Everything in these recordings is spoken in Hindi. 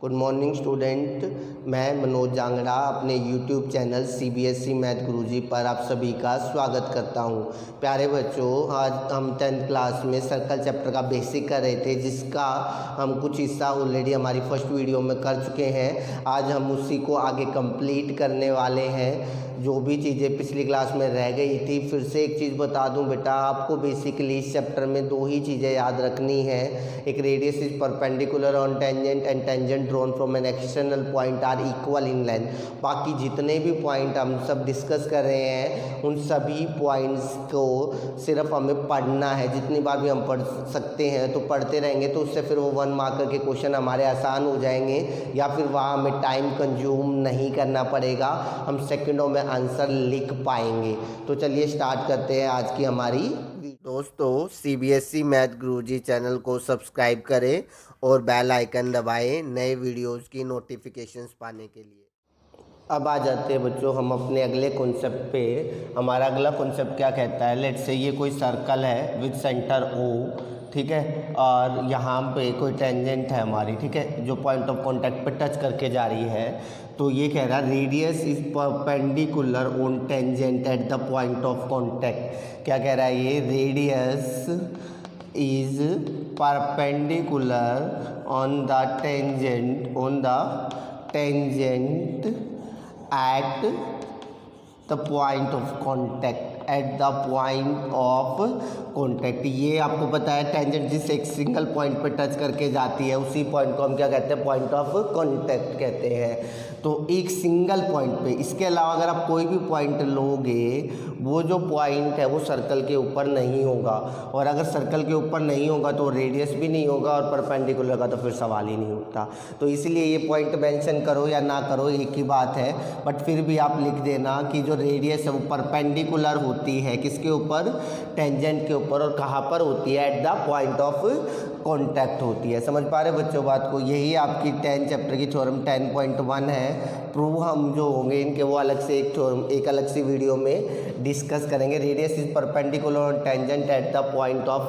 Good morning student. मैं मनोज जांगड़ा अपने यूट्यूब चैनल CBSE मैथ गुरुजी पर आप सभी का स्वागत करता हूं। प्यारे बच्चों, आज हम 10th क्लास में सर्कल चैप्टर का बेसिक कर रहे थे, जिसका हम कुछ हिस्सा ऑलरेडी हमारी फर्स्ट वीडियो में कर चुके हैं। आज हम उसी को आगे कंप्लीट करने वाले हैं। जो भी चीज़ें पिछली क्लास में रह गई थी, फिर से एक चीज़ बता दूं बेटा, आपको बेसिकली इस चैप्टर में दो ही चीज़ें याद रखनी है। एक radius is perpendicular on tangent and tangent drawn from an external point are equal in length. बाकी जितने भी पॉइंट हम सब डिस्कस कर रहे हैं, उन सभी पॉइंट्स को सिर्फ हमें पढ़ना है। जितनी बार भी हम पढ़ सकते हैं तो पढ़ते रहेंगे, तो उससे फिर वो 1 मार्कर के क्वेश्चन हमारे आसान हो जाएंगे, या फिर वहाँ हमें टाइम कंज्यूम नहीं करना पड़ेगा, हम सेकंडों में आंसर लिख पाएंगे। तो चलिए स्टार्ट करते हैं आज की हमारी। दोस्तों, CBSE मैथ गुरुजी चैनल को सब्सक्राइब करें और बेल आइकन दबाएं नए वीडियोस की नोटिफिकेशंस पाने के लिए। अब आ जाते हैं बच्चों हम अपने अगले कॉन्सेप्ट पे। हमारा अगला कॉन्सेप्ट क्या कहता है, लेट्स से ये कोई सर्कल है विद सेंटर O, ठीक है, और यहाँ पे कोई टेंजेंट है हमारी, ठीक है, जो पॉइंट ऑफ कांटेक्ट पे टच करके जा रही है। तो ये कह रहा है radius is perpendicular on tangent at the point of contact. क्या कह रहा है ये, radius is perpendicular on the tangent at the point of contact, at the point of contact. ये आपको पता है टेंजेंट जिस एक सिंगल पॉइंट पे टच करके जाती है, उसी पॉइंट को हम क्या कहते हैं, पॉइंट ऑफ कॉन्टैक्ट कहते हैं। तो एक सिंगल पॉइंट पे, इसके अलावा अगर आप कोई भी पॉइंट लोगे, वो जो पॉइंट है वो सर्कल के ऊपर नहीं होगा, और अगर सर्कल के ऊपर नहीं होगा तो रेडियस भी नहीं होगा, और परपेंडिकुलर का तो फिर सवाल ही नहीं उठता। तो इसलिए ये पॉइंट मेंशन करो या ना करो एक ही बात है, बट फिर भी आप लिख देना कि जो रेडियस है वो परपेंडिकुलर होती है किसके ऊपर, टेंजेंट के ऊपर, और कहाँ पर होती है, at the point of contact होती है। समझ पा रहे बच्चों बात को। यही आपकी 10 चैप्टर की थ्योरम 10.1 है। प्रूव हम जो होंगे इनके वो अलग से एक अलग सी वीडियो में डिस्कस करेंगे। Radius is perpendicular on tangent at the point of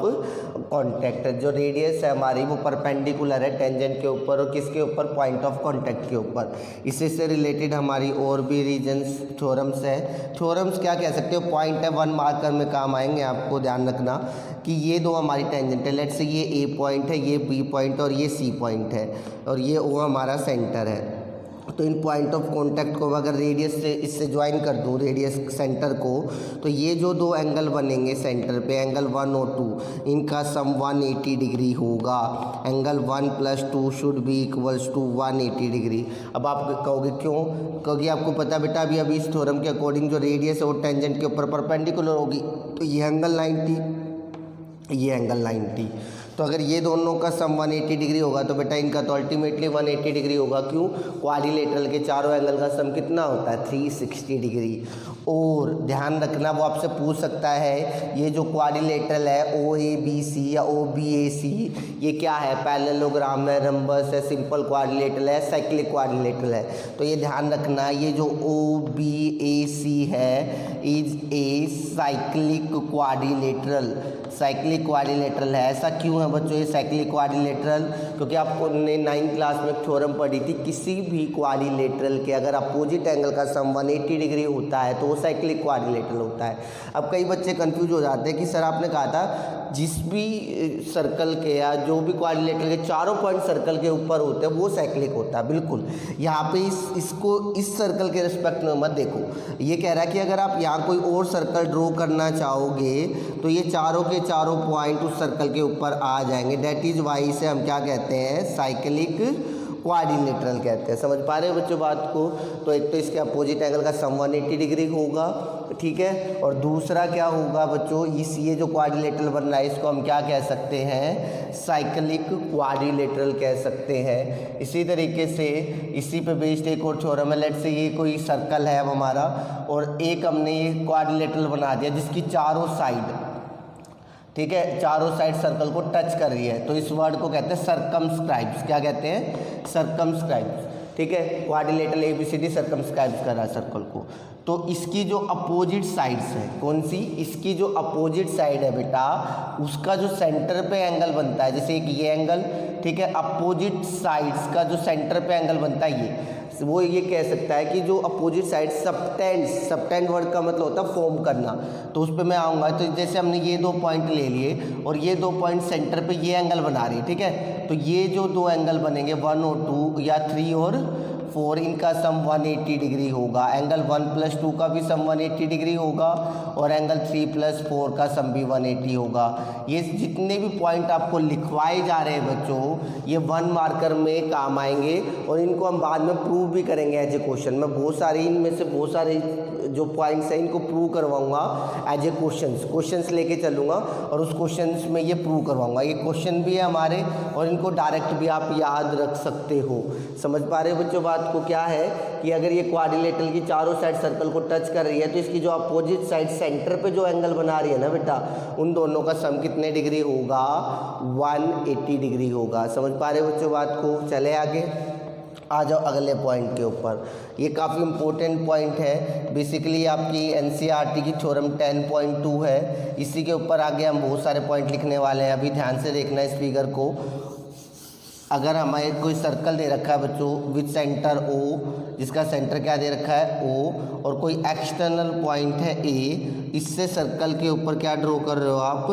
contact. जो रेडियस है हमारी वो परपेंडिकुलर है टेंजेंट के ऊपर, और किसके ऊपर, पॉइंट ऑफ कॉन्टैक्ट के ऊपर। इसी से रिलेटेड हमारी और भी रीजन्स थ्योरम्स है। थ्योरम्स क्या कह सकते हो, पॉइंट है, 1 मार्कर में काम आएंगे। आपको ध्यान रखना कि ये दो हमारी टेंजेंट है, लेट्स से ये A पॉइंट है, ये B पॉइंट और ये C पॉइंट है, और ये O हमारा सेंटर है। तो इन पॉइंट ऑफ कांटेक्ट को अगर रेडियस से इससे ज्वाइन कर दूँ, रेडियस सेंटर को, तो ये जो दो एंगल बनेंगे सेंटर पे, एंगल 1 और 2, इनका सम 180 डिग्री होगा। Angle 1 + 2 should be equals to 180 degree. अब आप कहोगे क्यों, क्योंकि आपको पता बेटा अभी इस थ्योरम के अकॉर्डिंग जो रेडियस है वो टेंजेंट के ऊपर परपेंडिकुलर होगी, तो ये एंगल 90, ये एंगल 90। तो अगर ये दोनों का सम 180 डिग्री होगा तो बेटा इनका तो अल्टीमेटली 180 डिग्री होगा। क्यों, क्वाड्रिलेटरल के चारों एंगल का सम कितना होता है, 360 डिग्री। और ध्यान रखना, वो आपसे पूछ सकता है ये जो क्वाड्रिलेटरल है OABC या OBAC, ये क्या है, पैरेललोग्राम है, रंबस है, सिंपल क्वाड्रिलेटरल है, साइक्लिक क्वाड्रिलेटरल है। तो ये ध्यान रखना, ये जो OBAC है is a cyclic quadrilateral, cyclic quadrilateral है। ऐसा क्यों है बच्चों ये साइक्लिक क्वाड्रिलेटरल, क्योंकि आपको ने 9th क्लास में एक थ्योरम पढ़ी थी, किसी भी क्वाड्रिलेटरल के अगर अपोजिट एंगल का सम 180 डिग्री होता है तो वो साइक्लिक क्वाड्रिलेटरल होता है। अब कई बच्चे कंफ्यूज हो जाते हैं कि सर आपने कहा था जिस भी सर्कल के या जो भी क्वाड्रिलेटरल के चारों पॉइंट सर्कल के ऊपर होते हैं वो साइक्लिक होता है। बिल्कुल, यहाँ पे इसको इस सर्कल के रिस्पेक्ट में मत देखो। ये कह रहा है कि अगर आप यहाँ कोई और सर्कल ड्रॉ करना चाहोगे तो ये चारों के चारों पॉइंट उस सर्कल के ऊपर आ जाएंगे। डेट इज वाई इसे हम क्या कहते हैं, साइक्लिक क्वाड्रिलेटरल कहते हैं। समझ पा रहे हो बच्चों बात को। तो एक तो इसके अपोजिट एंगल का सम 180 डिग्री होगा, ठीक है, और दूसरा क्या होगा बच्चों, ये जो क्वाड्रिलेटरल बन रहा है इसको हम क्या कह सकते हैं, साइक्लिक क्वाड्रिलेटरल कह सकते हैं। इसी तरीके से इसी पे बेस्ड एक और थ्योरम है। लेट्स से ये कोई सर्कल है अब हमारा, और एक हमने ये क्वाड्रिलेटरल बना दिया जिसकी चारों साइड, ठीक है, चारों साइड सर्कल को टच कर रही है, तो इस वर्ड को कहते हैं सर्कमस्क्राइब्स। क्या कहते हैं, सर्कमस्क्राइब्स। ठीक है, क्वाड्रिलेटरल ABCD सर्कमस्क्राइब कर रहा है सर्कल को। तो इसकी जो अपोजिट साइड्स है, कौन सी, इसकी जो अपोजिट साइड है बेटा, उसका जो सेंटर पे एंगल बनता है, जैसे एक ये एंगल, ठीक है, अपोजिट साइड्स का जो सेंटर पे एंगल बनता है वो ये कह सकता है कि जो अपोजिट साइड सबटेंड वर्ड का मतलब होता है फॉर्म करना। तो उस पर मैं आऊँगा। तो जैसे हमने ये 2 पॉइंट ले लिए और ये 2 पॉइंट सेंटर पे ये एंगल बना रही है, ठीक है। तो ये जो 2 एंगल बनेंगे 1 और 2 या 3 और 4, इनका सम 180 डिग्री होगा। एंगल 1 + 2 का भी सम 180 डिग्री होगा और एंगल 3 + 4 का सम भी 180 होगा। ये जितने भी पॉइंट आपको लिखवाए जा रहे हैं बच्चों, ये 1 मार्कर में काम आएंगे और इनको हम बाद में प्रूव भी करेंगे एज ए क्वेश्चन। मैं बहुत सारे इनमें से बहुत सारे जो पॉइंट्स हैं इनको प्रूव करवाऊंगा एज ए क्वेश्चंस लेके चलूँगा और उस क्वेश्चंस में ये प्रूव करवाऊंगा। ये क्वेश्चन भी है हमारे और इनको डायरेक्ट भी आप याद रख सकते हो। समझ पा रहे हो बच्चों बात को? क्या है कि अगर ये क्वाड्रिलेटरल की चारों साइड सर्कल को टच कर रही है तो इसकी जो अपोजिट साइड सेंटर पे जो एंगल बना रही है ना बेटा, उन दोनों का सम कितने डिग्री होगा? 180 डिग्री होगा। समझ पा रहे हो बच्चों बात को? चले आगे, आ जाओ अगले पॉइंट के ऊपर। ये काफ़ी इंपॉर्टेंट पॉइंट है, बेसिकली आपकी NCERT की थ्योरम 10.2 है। इसी के ऊपर आगे हम बहुत सारे पॉइंट लिखने वाले हैं। अभी ध्यान से देखना इस फिगर को। अगर हमारे कोई सर्कल दे रखा है बच्चों विद सेंटर O, जिसका सेंटर क्या दे रखा है O, और कोई एक्सटर्नल पॉइंट है A, इससे सर्कल के ऊपर क्या ड्रॉ कर रहे हो आप?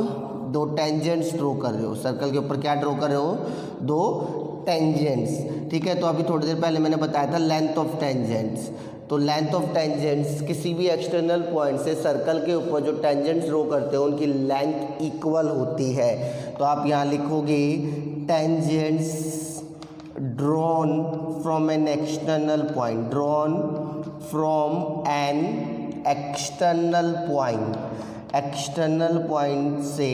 2 टेंजेंट्स ड्रॉ कर रहे हो। सर्कल के ऊपर क्या ड्रॉ कर रहे हो? 2 टेंजेंट्स, ठीक है। तो अभी थोड़ी देर पहले मैंने बताया था लेंथ ऑफ टेंजेंट्स। तो लेंथ ऑफ टेंजेंट्स किसी भी एक्सटर्नल पॉइंट से सर्कल के ऊपर जो टेंजेंट्स ड्रॉ करते हो उनकी लेंथ इक्वल होती है। तो आप यहाँ लिखोगे tangents drawn from an external point, drawn from an external point से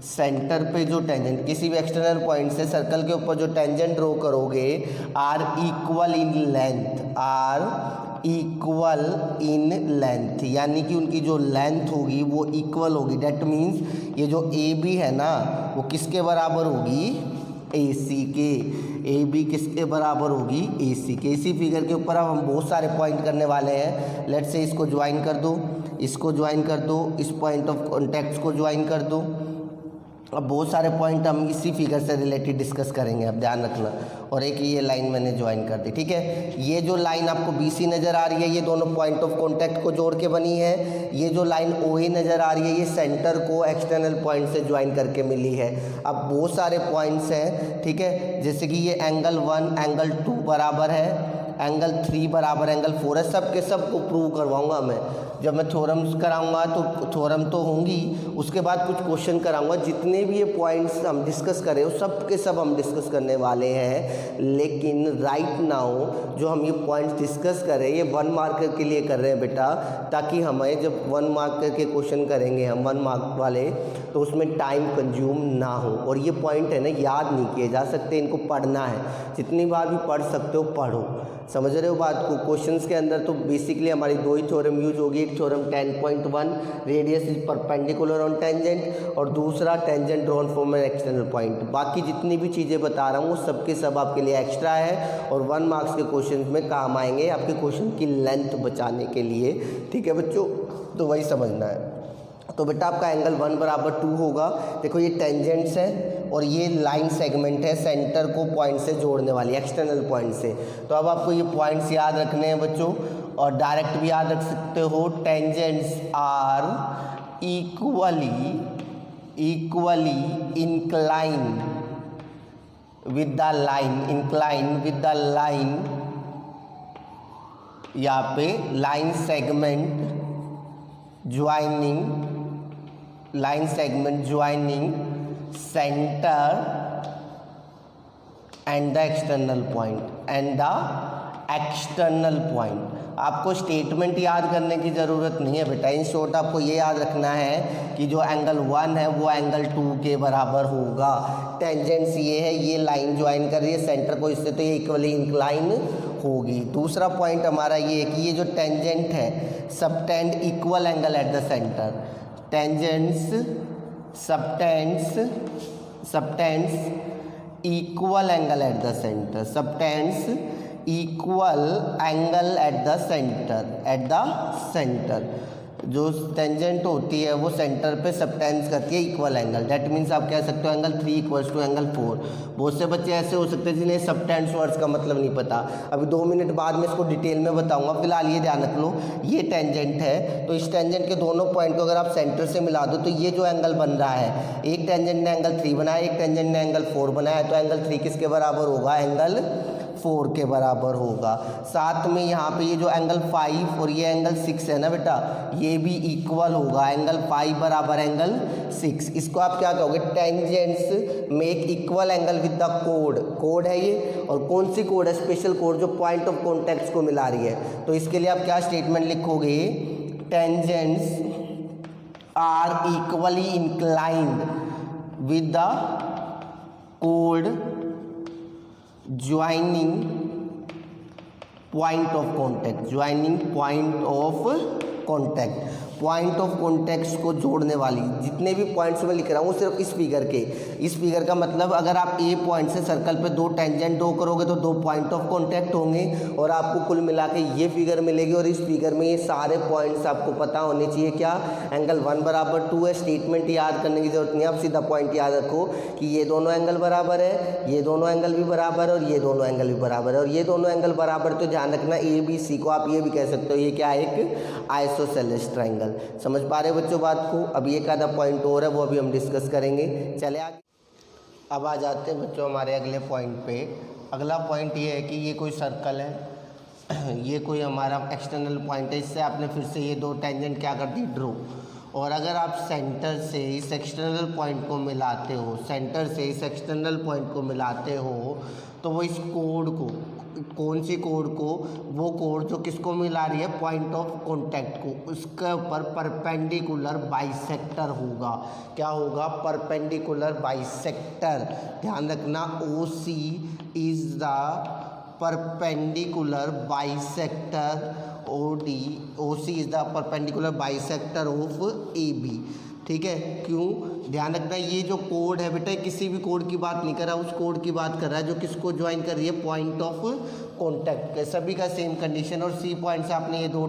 सेंटर पे जो टेंजेंट, किसी भी एक्सटर्नल पॉइंट से सर्कल के ऊपर जो टेंजेंट ड्रॉ करोगे आर इक्वल इन लेंथ, यानी कि उनकी जो लेंथ होगी वो इक्वल होगी। डेट मीन्स ये जो AB है ना वो किसके बराबर होगी? AC के। AB किसके बराबर होगी? AC के। इसी फिगर के ऊपर अब हम बहुत सारे पॉइंट करने वाले हैं। लेट्स से इसको ज्वाइन कर दो, इसको ज्वाइन कर दो, इस पॉइंट ऑफ कॉन्टैक्ट को ज्वाइन कर दो। अब बहुत सारे पॉइंट हम इसी फिगर से रिलेटेड डिस्कस करेंगे, अब ध्यान रखना। और एक ये लाइन मैंने ज्वाइन कर दी, ठीक है। ये जो लाइन आपको BC नज़र आ रही है ये दोनों पॉइंट ऑफ कांटेक्ट को जोड़ के बनी है। ये जो लाइन OA नज़र आ रही है ये सेंटर को एक्सटर्नल पॉइंट से ज्वाइन करके मिली है। अब बहुत सारे पॉइंट्स हैं, ठीक है, जैसे कि ये एंगल 1 एंगल 2 बराबर है, एंगल 3 बराबर एंगल 4 है। सब के सब को प्रूव करवाऊंगा मैं। जब मैं थ्योरम्स कराऊंगा तो थ्योरम तो होंगी, उसके बाद कुछ क्वेश्चन कराऊंगा। जितने भी ये पॉइंट्स हम डिस्कस करें वो सब के सब हम डिस्कस करने वाले हैं। लेकिन राइट नाउ जो हम ये पॉइंट्स डिस्कस कर रहे हैं ये 1 मार्कर के लिए कर रहे हैं बेटा, ताकि हमें जब 1 मार्कर के क्वेश्चन करेंगे हम 1 मार्क वाले तो उसमें टाइम कंज्यूम ना हो। और ये पॉइंट है ना याद नहीं किए जा सकते, इनको पढ़ना है। जितनी बार भी पढ़ सकते हो पढ़ो। समझ रहे हो बात को? क्वेश्चंस के अंदर तो बेसिकली हमारी 2 ही थ्योरम यूज होगी। एक theorem 10.1 radius is perpendicular on tangent और दूसरा tangent drawn from an external point. बाकी जितनी भी चीज़ें बता रहा हूँ वो सबके सब आपके लिए एक्स्ट्रा है और 1 मार्क्स के क्वेश्चन में काम आएंगे आपके क्वेश्चन की लेंथ बचाने के लिए, ठीक है बच्चों? तो वही समझना है। तो बेटा आपका एंगल 1 बराबर 2 होगा। देखो ये टेंजेंट्स है और ये लाइन सेगमेंट है सेंटर को पॉइंट से जोड़ने वाली, एक्सटर्नल पॉइंट से। तो अब आपको ये पॉइंट्स याद रखने हैं बच्चों और डायरेक्ट भी याद रख सकते हो। Tangents are equally incline with the line, यहाँ पे line segment joining centre and the external point. आपको स्टेटमेंट याद करने की ज़रूरत नहीं है बेटा। इन शॉर्ट आपको ये याद रखना है कि जो एंगल 1 है वो एंगल 2 के बराबर होगा। टेंजेंट्स ये है, ये लाइन ज्वाइन कर रही है सेंटर को, इससे तो ये इक्वली इंक्लाइन होगी। दूसरा पॉइंट हमारा ये है कि ये जो टेंजेंट है subtend equal angle at the centre. Subtends equal angle at the centre, subtends equal angle at the centre. जो टेंजेंट होती है वो सेंटर पे सबटेंस करती है इक्वल एंगल। दैट मीन्स आप कह सकते हो एंगल 3 इक्वल्स टू एंगल 4। बहुत से बच्चे ऐसे हो सकते हैं जिन्हें सबटेंस वर्ड्स का मतलब नहीं पता। अभी 2 मिनट बाद में इसको डिटेल में बताऊंगा। फिलहाल ये ध्यान रख लो, ये टेंजेंट है, तो इस टेंजेंट के दोनों पॉइंट को अगर आप सेंटर से मिला दो तो ये जो एंगल बन रहा है, एक टेंजेंट ने एंगल 3 बनाया, एक टेंजेंट ने एंगल 4 बनाया, तो एंगल 3 किसके बराबर होगा? एंगल 4 के बराबर होगा। साथ में यहाँ पे ये जो एंगल 5 और ये एंगल 6 है ना बेटा, ये भी इक्वल होगा। एंगल 5 बराबर एंगल 6। इसको आप क्या कहोगे? Tangents make equal angle with the code है ये। और कौन सी कोड है? स्पेशल कोड जो पॉइंट ऑफ कॉन्टैक्ट को मिला रही है। तो इसके लिए आप क्या स्टेटमेंट लिखोगे? Tangents are equally inclined with the कोड joining point of contact. Point of contact को जोड़ने वाली जितने भी पॉइंट्स मैं लिख रहा हूँ सिर्फ इस फिगर का मतलब, अगर आप ए पॉइंट से सर्कल पे 2 टेंजेंट ड्रॉ करोगे तो 2 पॉइंट ऑफ कॉन्टैक्ट होंगे और आपको कुल मिला के ये फिगर मिलेगी। और इस फिगर में ये सारे पॉइंट्स आपको पता होने चाहिए। क्या? एंगल 1 बराबर 2 है। स्टेटमेंट याद करने की जरूरत नहीं है, आप सीधा पॉइंट याद रखो कि ये दोनों एंगल बराबर है, ये दोनों एंगल भी बराबर है और ये दोनों एंगल भी बराबर है। और ये दोनों एंगल बराबर, तो ध्यान रखना ABC को आप ये भी कह सकते हो, ये क्या है? एक आइसोसेलेस ट्रायंगल। समझ पा रहे हो बच्चों बात को? अब ये का पॉइंट और है वो अभी हम डिस्कस करेंगे। चले आगे। अब आ जाते हैं बच्चों हमारे अगले पॉइंट पे। अगला पॉइंट ये है कि ये कोई सर्कल है, ये कोई हमारा एक्सटर्नल पॉइंट है। इससे आपने फिर से ये 2 टेंजेंट क्या कर दी? ड्रॉ। और अगर आप सेंटर से इस एक्सटर्नल पॉइंट को मिलाते हो, तो वो इस कोड को, कौन सी कोड को? वो कोड जो किसको मिला रही है? पॉइंट ऑफ कॉन्टैक्ट को। उसके ऊपर परपेंडिकुलर बाइसेक्टर होगा। क्या होगा? Perpendicular bisector. ध्यान रखना, OC is the perpendicular bisector. OC is the perpendicular bisector of AB। ठीक है? क्यों? ध्यान रखना, ये जो कोड है बेटा, किसी भी कोड की बात नहीं कर रहा, उस कोड की बात कर रहा है जो किसको ज्वाइन कर रही है? Point of contact. सभी का सेम कंडीशन। और C पॉइंट से आपने ये 2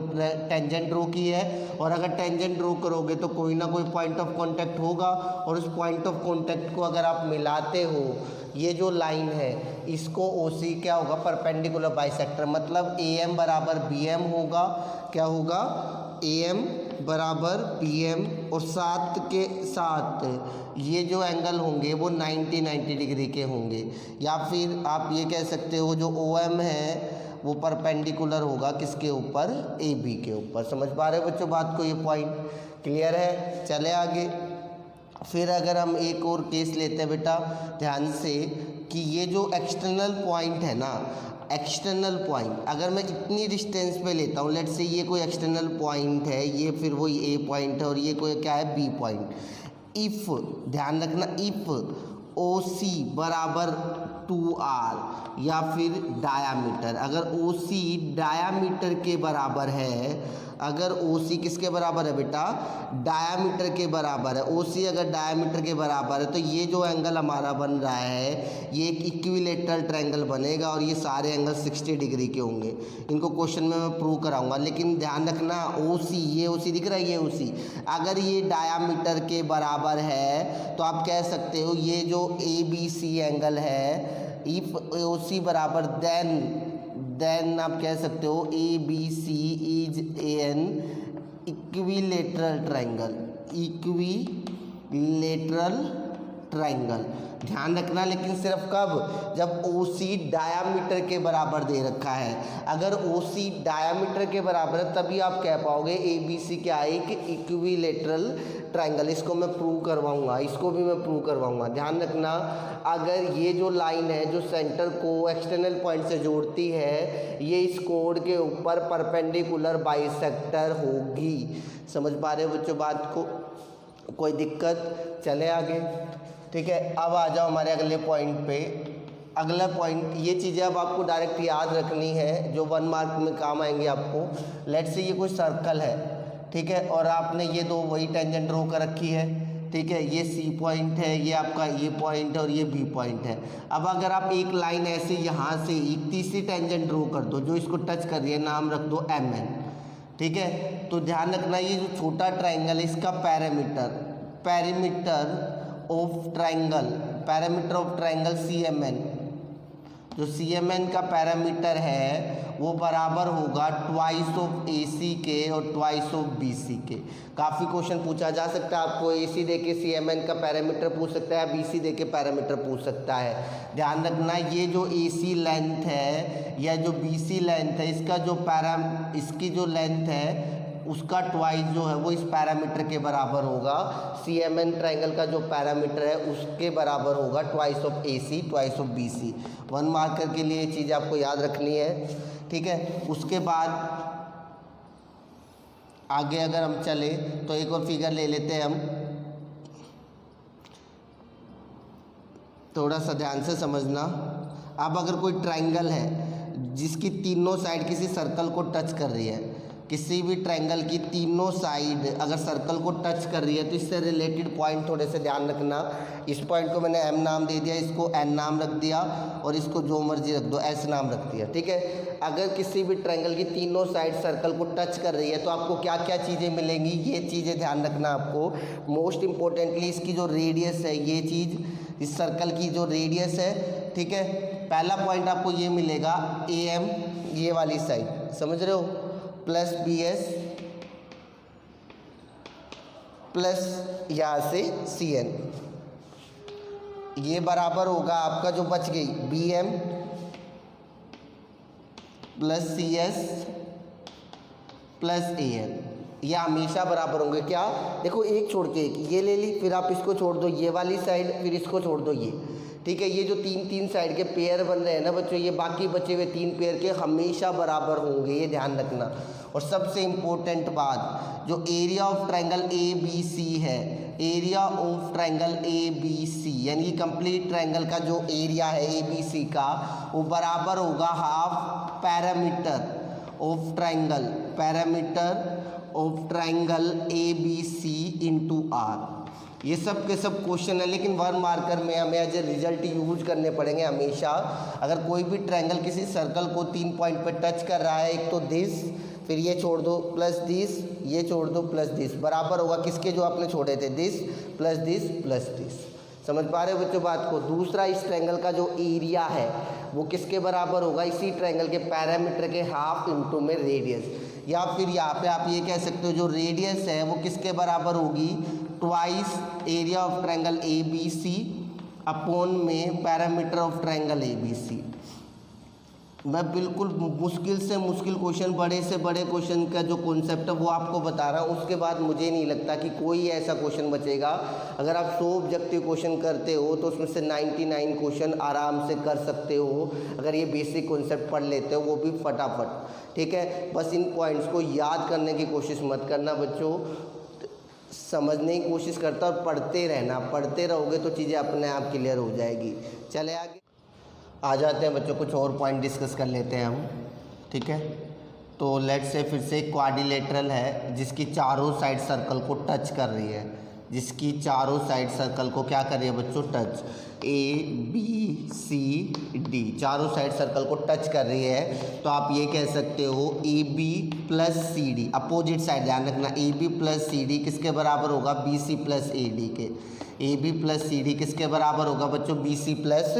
टेंजेंट ड्रॉ की है, और अगर टेंजेंट ड्रॉ करोगे तो कोई ना कोई पॉइंट ऑफ कॉन्टैक्ट होगा। और उस पॉइंट ऑफ कॉन्टैक्ट को अगर आप मिलाते हो, ये जो लाइन है इसको OC क्या होगा? Perpendicular bisector. मतलब AM बराबर BM होगा। क्या होगा? AM बराबर BM, और साथ के साथ ये जो एंगल होंगे वो 90 डिग्री के होंगे। या फिर आप ये कह सकते हो जो OM है वो परपेंडिकुलर होगा किसके ऊपर? AB के ऊपर। समझ पा रहे हो बच्चों बात को? ये पॉइंट क्लियर है? चले आगे। फिर अगर हम एक और केस लेते हैं बेटा ध्यान से, कि ये जो एक्सटर्नल पॉइंट है ना, एक्सटर्नल पॉइंट अगर मैं इतनी डिस्टेंस पे लेता हूँ, लेट्स से ये कोई एक्सटर्नल पॉइंट है, ये फिर वही A पॉइंट है और ये कोई क्या है? B point. इफ़, ध्यान रखना, इफ़ OC बराबर 2R या फिर डायामीटर, अगर OC डायामीटर के बराबर है, अगर OC किसके बराबर है बेटा? डायामीटर के बराबर है। OC अगर डायामीटर के बराबर है तो ये जो एंगल हमारा बन रहा है ये एक इक्विलेटरल ट्रायंगल बनेगा और ये सारे एंगल 60 डिग्री के होंगे। इनको क्वेश्चन में मैं प्रूव कराऊंगा। लेकिन ध्यान रखना, OC, ये OC दिख रहा है, ये OC अगर ये डायामीटर के बराबर है तो आप कह सकते हो ये जो ABC एंगल है, इफ OC बराबर देन आप कह सकते हो ABC is an equilateral triangle. ध्यान रखना, लेकिन सिर्फ कब? जब OC डायामीटर के बराबर दे रखा है। अगर OC डायामीटर के बराबर है तभी आप कह पाओगे ABC क्या है? एक इक्विलेटरल ट्रायंगल। इसको मैं प्रूव करवाऊंगा, इसको भी मैं प्रूव करवाऊंगा। ध्यान रखना, अगर ये जो लाइन है जो सेंटर को एक्सटर्नल पॉइंट से जोड़ती है, ये इस कोड के ऊपर परपेंडिकुलर बाइसेक्टर होगी। समझ पा रहे हो बच्चों बात को? कोई दिक्कत? चले आगे। ठीक है, अब आ जाओ हमारे अगले पॉइंट पे। अगला पॉइंट, ये चीज़ें अब आपको डायरेक्ट याद रखनी है जो 1 मार्क में काम आएंगे आपको। लेट्स से ये कोई सर्कल है, ठीक है, और आपने ये 2 वही टेंजेंट ड्रॉ कर रखी है, ठीक है, ये सी पॉइंट है, ये आपका ए पॉइंट है और ये बी पॉइंट है। अब अगर आप एक लाइन ऐसे यहाँ से एक तीसरी टेंजेंट ड्रॉ कर दो जो इसको टच कर रही है, नाम रख दो एम एन। ठीक है, तो ध्यान रखना ये जो छोटा ट्राइंगल है इसका parameter of triangle C M N, जो सी एम एन का पैरामीटर है वो बराबर होगा ट्वाइस ऑफ ए सी के और ट्वाइस ऑफ बी सी के। काफ़ी क्वेश्चन पूछा जा सकता है, आपको ए सी दे के सी एम एन का पैरामीटर पूछ सकता है, बी सी दे के पैरामीटर पूछ सकता है। ध्यान रखना ये जो ए सी लेंथ है या जो बी सी लेंथ है इसका जो इसकी जो लेंथ है उसका ट्वाइस जो है वो इस पैरामीटर के बराबर होगा। सी एम एन ट्राइंगल का जो पैरामीटर है उसके बराबर होगा twice of A C twice of B C. 1 marker के लिए ये चीज़ आपको याद रखनी है। ठीक है, उसके बाद आगे अगर हम चले तो एक और फिगर ले लेते हैं हम, थोड़ा सा ध्यान से समझना। अब अगर कोई ट्राइंगल है जिसकी तीनों साइड किसी सर्कल को टच कर रही है, किसी भी ट्रायंगल की तीनों साइड अगर सर्कल को टच कर रही है तो इससे रिलेटेड पॉइंट थोड़े से ध्यान रखना। इस पॉइंट को मैंने एम नाम दे दिया, इसको एन नाम रख दिया और इसको जो मर्जी रख दो एस नाम रख दिया। ठीक है, अगर किसी भी ट्रायंगल की तीनों साइड सर्कल को टच कर रही है तो आपको क्या क्या चीज़ें मिलेंगी, ये चीज़ें ध्यान रखना आपको। मोस्ट इम्पोर्टेंटली इसकी जो रेडियस है, ये चीज़ इस सर्कल की जो रेडियस है, ठीक है, पहला पॉइंट आपको ये मिलेगा ए एम, ये वाली साइड समझ रहे हो, प्लस बी एस प्लस यहाँ से सी एन, ये बराबर होगा आपका जो बच गई B M plus C S plus A N. ये हमेशा बराबर होंगे क्या, देखो एक छोड़ के एक, ये ले ली, फिर आप इसको छोड़ दो ये वाली साइड, फिर इसको छोड़ दो ये। ठीक है, ये जो तीन साइड के पेयर बन रहे हैं ना बच्चों, ये बाकी बचे हुए 3 पेयर के हमेशा बराबर होंगे, ये ध्यान रखना। और सबसे इम्पोर्टेंट बात, जो area of triangle A B C है, area of triangle A B C यानी कंप्लीट ट्रायंगल का जो एरिया है ए बी सी का, वो बराबर होगा half parameter of triangle A B C into R. ये सब के सब क्वेश्चन है, लेकिन 1 मार्कर में हमें एज ए रिजल्ट यूज करने पड़ेंगे हमेशा। अगर कोई भी ट्रायंगल किसी सर्कल को 3 पॉइंट पर टच कर रहा है, एक तो दिस, फिर ये छोड़ दो प्लस दिस, ये छोड़ दो प्लस दिस, बराबर होगा किसके जो आपने छोड़े थे, this plus this plus this. समझ पा रहे हो बच्चों बात को। दूसरा, इस ट्रायंगल का जो एरिया है वो किसके बराबर होगा, इसी ट्रायंगल के पैरामीटर के हाफ इंटू में रेडियस, या फिर यहाँ पे आप ये कह सकते हो जो रेडियस है वो किसके बराबर होगी, twice area of triangle A B C upon में parameter of triangle A B C. मैं बिल्कुल मुश्किल से मुश्किल क्वेश्चन, बड़े से बड़े क्वेश्चन का जो कॉन्सेप्ट है वो आपको बता रहा हूँ। उसके बाद मुझे नहीं लगता कि कोई ऐसा क्वेश्चन बचेगा। अगर आप 100 ऑब्जेक्टिव क्वेश्चन करते हो तो उसमें से 99 क्वेश्चन आराम से कर सकते हो, अगर ये बेसिक कॉन्सेप्ट पढ़ लेते हो, वो भी फटाफट। ठीक है, बस इन पॉइंट्स को याद करने की कोशिश मत करना बच्चों, समझने की कोशिश करता और पढ़ते रहना। पढ़ते रहोगे तो चीज़ें अपने आप क्लियर हो जाएगी। चले आगे आ जाते हैं बच्चों, कुछ और पॉइंट डिस्कस कर लेते हैं हम। ठीक है, तो लेट्स से फिर से क्वाड्रिलेटरल है जिसकी चारों साइड सर्कल को टच कर रही है, जिसकी चारों साइड सर्कल को क्या कर रही है बच्चों, touch. A B C D चारों साइड सर्कल को टच कर रही है, तो आप ये कह सकते हो A B plus C D, opposite side ध्यान रखना, A B plus C D किसके बराबर होगा, B C plus A D के। A B plus C D किसके बराबर होगा बच्चों, B C plus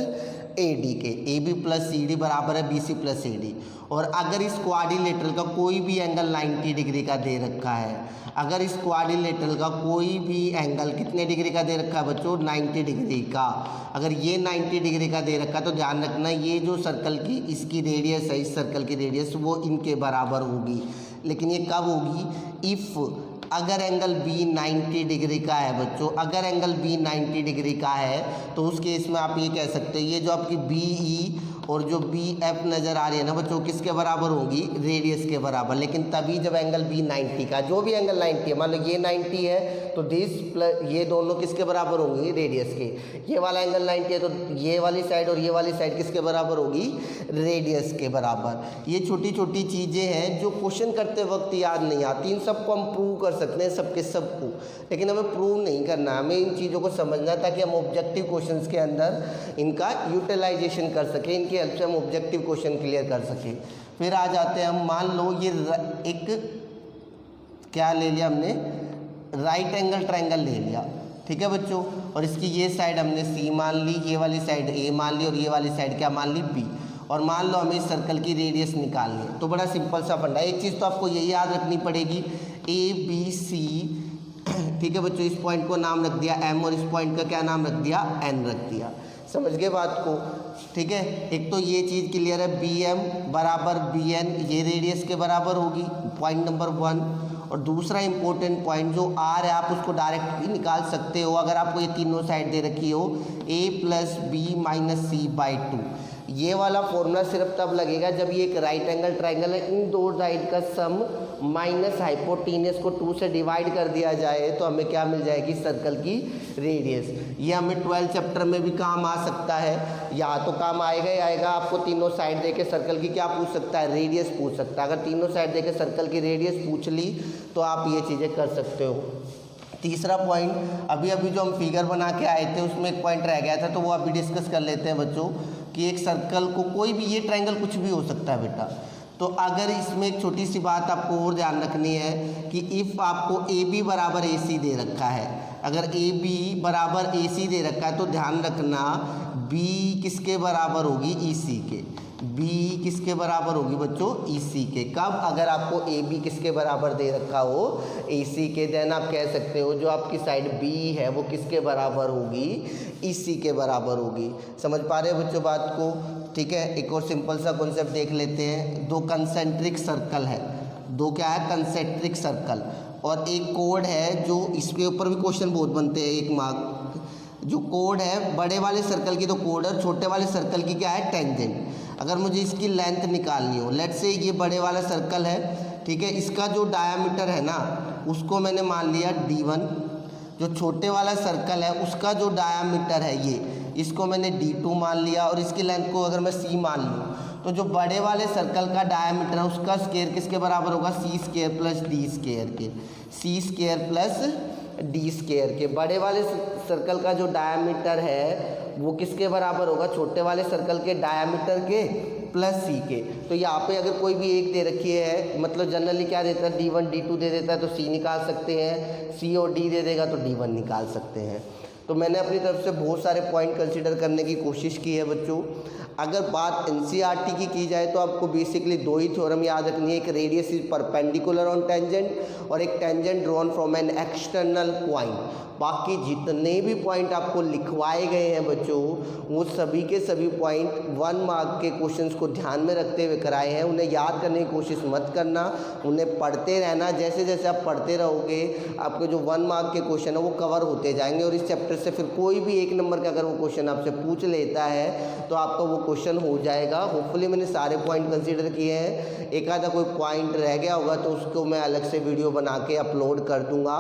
A D के। A B plus C D बराबर है B C plus A D. और अगर इस क्वाड्रिलेटरल का कोई भी एंगल 90 डिग्री का दे रखा है, अगर इस क्वाड्रिलेटरल का कोई भी एंगल कितने डिग्री का दे रखा है बच्चों, 90 डिग्री का, अगर ये 90 डिग्री का दे रखा है तो ध्यान रखना ये जो सर्कल की इसकी रेडियस है, इस सर्कल की रेडियस वो इनके बराबर होगी। लेकिन ये कब होगी, इफ़ अगर एंगल बी 90 डिग्री का है बच्चों, अगर एंगल बी 90 डिग्री का है तो उस केस में आप ये कह सकते हो ये जो आपकी बी ई और जो बी एफ नज़र आ रही है ना बच्चों, किसके बराबर होगी, रेडियस के बराबर। लेकिन तभी जब एंगल बी 90 का, जो भी एंगल 90 है, मान लो ये 90 है तो दिस प्लस ये दोनों किसके बराबर होंगी, रेडियस के। ये वाला एंगल 90 है तो ये वाली साइड और ये वाली साइड किसके बराबर होगी, रेडियस के बराबर। ये छोटी छोटी चीज़ें हैं जो क्वेश्चन करते वक्त याद नहीं आती। इन सबको हम प्रूव कर सकते हैं सबके सबको, लेकिन हमें प्रूव नहीं करना, हमें इन चीज़ों को समझना ताकि हम ऑब्जेक्टिव क्वेश्चंस के अंदर इनका यूटिलाइजेशन कर सकें, इनकी हेल्प से हम ऑब्जेक्टिव क्वेश्चन क्लियर कर सकें। फिर आ जाते हैं हम, मान लो ये एक क्या ले लिया हमने, राइट एंगल ट्रायंगल ले लिया, ठीक है बच्चों, और इसकी ये साइड हमने सी मान ली, ये वाली साइड ए मान ली और ये वाली साइड क्या मान ली, बी। और मान लो हमें इस सर्कल की रेडियस निकालनी है। तो बड़ा सिंपल सा फंडा है, एक चीज़ तो आपको यही याद रखनी पड़ेगी, ए बी सी, ठीक है बच्चों, इस पॉइंट को नाम रख दिया एम और इस पॉइंट का क्या नाम रख दिया, एन रख दिया। समझ गए बात को, ठीक है। एक तो ये चीज़ क्लियर है, बी एम बराबर बी एन, ये रेडियस के बराबर होगी, पॉइंट नंबर 1। और दूसरा इंपॉर्टेंट पॉइंट जो आर है, आप उसको डायरेक्ट भी निकाल सकते हो अगर आपको ये तीनों साइड दे रखी हो, A plus B minus C by 2। ये वाला फॉर्मूला सिर्फ तब लगेगा जब ये एक राइट एंगल ट्रायंगल है, इन दो साइड का सम माइनस हाइपोटेन्यूस को 2 से डिवाइड कर दिया जाए तो हमें क्या मिल जाएगी, सर्कल की रेडियस। ये हमें 12 चैप्टर में भी काम आ सकता है, या तो काम आएगा ही आएगा। आपको तीनों साइड देके सर्कल की क्या पूछ सकता है, रेडियस पूछ सकता है। अगर तीनों साइड देके सर्कल की रेडियस पूछ ली तो आप ये चीज़ें कर सकते हो। तीसरा पॉइंट, अभी जो हम फिगर बना के आए थे उसमें एक पॉइंट रह गया था, तो वो अभी डिस्कस कर लेते हैं बच्चों, कि एक सर्कल को कोई भी, ये ट्रायंगल कुछ भी हो सकता है बेटा, तो अगर इसमें एक छोटी सी बात आपको और ध्यान रखनी है कि इफ़ आपको ए बी बराबर ए सी दे रखा है, अगर ए बी बराबर ए सी दे रखा है तो ध्यान रखना बी किसके बराबर होगी, ई सी के। बी किसके बराबर होगी बच्चों, ई सी के। कब, अगर आपको ए बी किसके बराबर दे रखा हो, ए सी के, देन आप कह सकते हो जो आपकी साइड बी है वो किसके बराबर होगी, ई सी के बराबर होगी। समझ पा रहे हो बच्चों बात को, ठीक है। एक और सिंपल सा कॉन्सेप्ट देख लेते हैं, दो कंसेंट्रिक सर्कल है, दो क्या है, कंसेंट्रिक सर्कल, और एक कोड है जो इसके ऊपर भी क्वेश्चन बहुत बनते हैं, 1 मार्क। जो कोड है बड़े वाले सर्कल की तो कोड है, छोटे वाले सर्कल की क्या है, टेंजेंट। अगर मुझे इसकी लेंथ निकालनी हो, लेट्स से ये बड़े वाला सर्कल है, ठीक है, इसका जो डायामीटर है ना उसको मैंने मान लिया d1, जो छोटे वाला सर्कल है उसका जो डायामीटर है ये, इसको मैंने d2 मान लिया, और इसकी लेंथ को अगर मैं c मान लूँ तो जो बड़े वाले सर्कल का डायामीटर है उसका स्क्वायर किसके बराबर होगा, सी स्क्वायर प्लस डी स्क्वायर के, सी स्क्वायर प्लस डी स्क्वायर के। बड़े वाले सर्कल का जो डायामीटर है वो किसके बराबर होगा, छोटे वाले सर्कल के डायामीटर के प्लस सी के। तो यहाँ पे अगर कोई भी एक दे रखी है, मतलब जनरली क्या देता है, d1 d2 दे देता है तो c निकाल सकते हैं, c और d दे देगा तो d1 निकाल सकते हैं। तो मैंने अपनी तरफ से बहुत सारे पॉइंट कंसीडर करने की कोशिश की है बच्चों। अगर बात एनसीईआरटी की जाए तो आपको बेसिकली 2 ही थ्योरम याद रखनी है, एक radius is perpendicular on tangent और एक tangent drawn from an external point. बाकी जितने भी पॉइंट आपको लिखवाए गए हैं बच्चों, वो सभी के सभी पॉइंट 1 मार्क के क्वेश्चंस को ध्यान में रखते हुए कराए हैं। उन्हें याद करने की कोशिश मत करना, उन्हें पढ़ते रहना। जैसे जैसे आप पढ़ते रहोगे आपके जो 1 मार्क के क्वेश्चन है वो कवर होते जाएंगे, और इस चैप्टर से फिर कोई भी 1 नंबर का अगर वो क्वेश्चन आपसे पूछ लेता है तो आपका वो क्वेश्चन हो जाएगा। होपफुली मैंने सारे पॉइंट कंसीडर किए हैं, एक आधा कोई पॉइंट रह गया होगा तो उसको मैं अलग से वीडियो बना के अपलोड कर दूंगा।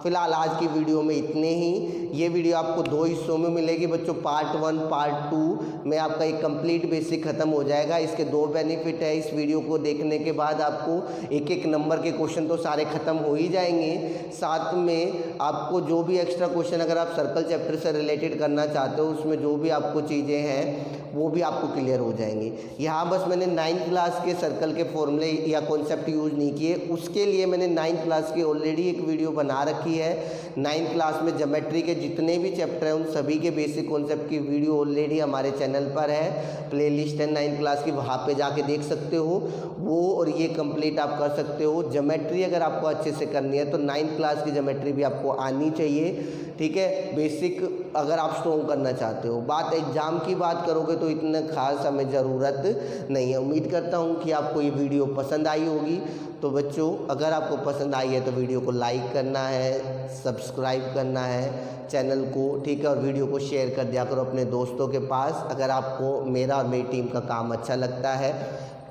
फिलहाल आज की वीडियो में इतने ही। ये वीडियो आपको 2 हिस्सों में मिलेगी बच्चों, पार्ट 1 पार्ट 2 में आपका एक कंप्लीट बेसिक खत्म हो जाएगा। इसके 2 बेनिफिट है, इस वीडियो को देखने के बाद आपको एक एक नंबर के क्वेश्चन तो सारे खत्म हो ही जाएंगे, साथ में आपको जो भी एक्स्ट्रा क्वेश्चन अगर आप सर्कल चैप्टर से रिलेटेड करना चाहते हो उसमें जो भी आपको चीज़ें हैं वो भी आपको क्लियर हो जाएंगी। यहाँ बस मैंने 9th क्लास के सर्कल के फॉर्मूले या कॉन्सेप्ट यूज़ नहीं किए, उसके लिए मैंने 9th क्लास की ऑलरेडी एक वीडियो बना रखी है। 9th क्लास में ज्योमेट्री के जितने भी चैप्टर हैं उन सभी के बेसिक कॉन्सेप्ट की वीडियो ऑलरेडी हमारे चैनल पर है, प्लेलिस्ट है 9th क्लास की, वहाँ पे जाके देख सकते हो वो, और ये कंप्लीट आप कर सकते हो। ज्योमेट्री अगर आपको अच्छे से करनी है तो 9th क्लास की ज्योमेट्री भी आपको आपको आनी चाहिए, ठीक है। बेसिक अगर आप स्ट्रॉन्ग करना चाहते हो। बात एग्ज़ाम की बात करोगे तो इतने खास हमें ज़रूरत नहीं है। उम्मीद करता हूँ कि आपको ये वीडियो पसंद आई होगी। तो बच्चों, अगर आपको पसंद आई है तो वीडियो को लाइक करना है, सब्सक्राइब करना है चैनल को, ठीक है, और वीडियो को शेयर कर दिया करो अपने दोस्तों के पास अगर आपको मेरा और मेरी टीम का काम अच्छा लगता है,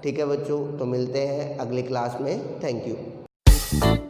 ठीक है बच्चों। तो मिलते हैं अगली क्लास में। Thank you.